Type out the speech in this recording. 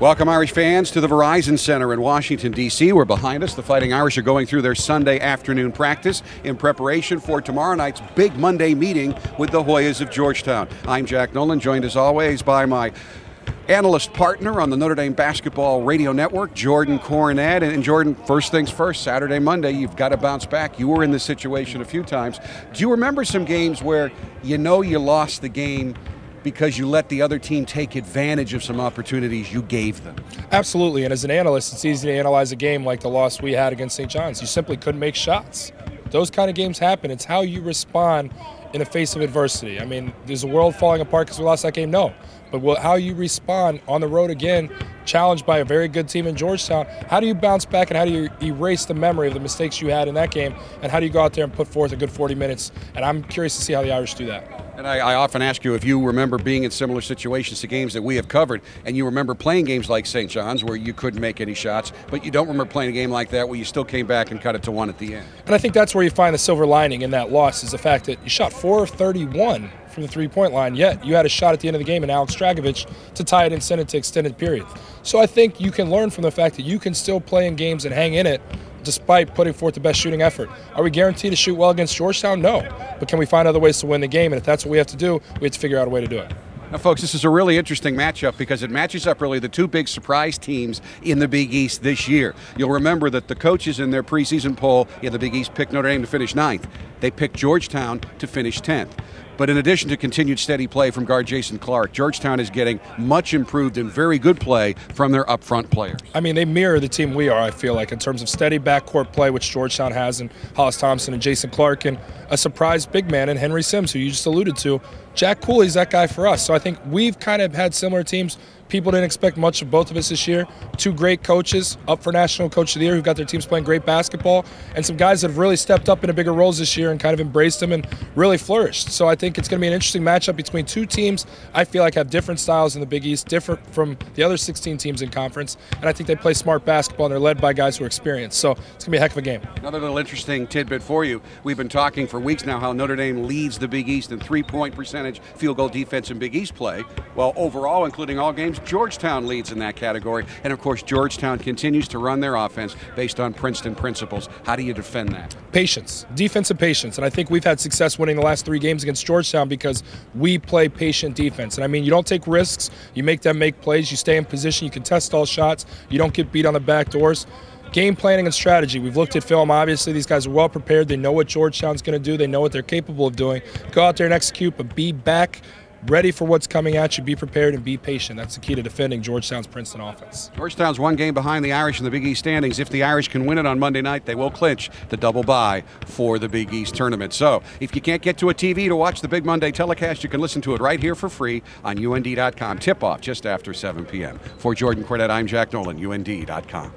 Welcome, Irish fans, to the Verizon Center in Washington, D.C. We're behind us. The Fighting Irish are going through their Sunday afternoon practice in preparation for tomorrow night's big Monday meeting with the Hoyas of Georgetown. I'm Jack Nolan, joined as always by my analyst partner on the Notre Dame Basketball Radio Network, Jordan Cornette. And Jordan, first things first, Saturday, Monday, you've got to bounce back. You were in this situation a few times. Do you remember some games where you know you lost the game because you let the other team take advantage of some opportunities you gave them? Absolutely, and as an analyst, it's easy to analyze a game like the loss we had against St. John's. You simply couldn't make shots. Those kind of games happen. It's how you respond in the face of adversity. I mean, is the world falling apart because we lost that game? No. But how you respond on the road again, challenged by a very good team in Georgetown, how do you bounce back and how do you erase the memory of the mistakes you had in that game, and how do you go out there and put forth a good 40 minutes? And I'm curious to see how the Irish do that. And I often ask you if you remember being in similar situations to games that we have covered, and you remember playing games like St. John's where you couldn't make any shots, but you don't remember playing a game like that where you still came back and cut it to one at the end. And I think that's where you find the silver lining in that loss, is the fact that you shot 4 of 31 from the three-point line, yet you had a shot at the end of the game in Alex Dragovic to tie it and send it to extended periods. So I think you can learn from the fact that you can still play in games and hang in it despite putting forth the best shooting effort. Are we guaranteed to shoot well against Georgetown? No. But can we find other ways to win the game? And if that's what we have to do, we have to figure out a way to do it. Now, folks, this is a really interesting matchup because it matches up really the two big surprise teams in the Big East this year. You'll remember that the coaches in their preseason poll in the Big East picked Notre Dame to finish 9th. They picked Georgetown to finish 10th. But in addition to continued steady play from guard Jason Clark, Georgetown is getting much improved and very good play from their up-front players. I mean, they mirror the team we are, I feel like, in terms of steady backcourt play, which Georgetown has, and Hollis Thompson and Jason Clark, and a surprise big man in Henry Sims, who you just alluded to. Jack Cooley's that guy for us. So I think we've kind of had similar teams. People didn't expect much of both of us this year. Two great coaches up for National Coach of the Year who've got their teams playing great basketball, and some guys that have really stepped up into bigger roles this year and kind of embraced them and really flourished. So I think it's going to be an interesting matchup between two teams I feel like have different styles in the Big East, different from the other 16 teams in conference, and I think they play smart basketball and they're led by guys who are experienced. So it's going to be a heck of a game. Another little interesting tidbit for you. We've been talking for weeks now how Notre Dame leads the Big East in three-point percentage, field goal defense, and Big East play. Well, overall, including all games, Georgetown leads in that category. And, of course, Georgetown continues to run their offense based on Princeton principles. How do you defend that? Patience. Defensive patience. And I think we've had success winning the last 3 games against Georgetown because we play patient defense. And, I mean, you don't take risks. You make them make plays. You stay in position. You contest all shots. You don't get beat on the back doors. Game planning and strategy. We've looked at film. Obviously, these guys are well prepared. They know what Georgetown's going to do. They know what they're capable of doing. Go out there and execute, but be back, ready for what's coming at you. Be prepared and be patient. That's the key to defending Georgetown's Princeton offense. Georgetown's 1 game behind the Irish in the Big East standings. If the Irish can win it on Monday night, they will clinch the double bye for the Big East tournament. So if you can't get to a TV to watch the Big Monday telecast, you can listen to it right here for free on UND.com. Tip-off just after 7 p.m. For Jordan Cornette, I'm Jack Nolan, UND.com.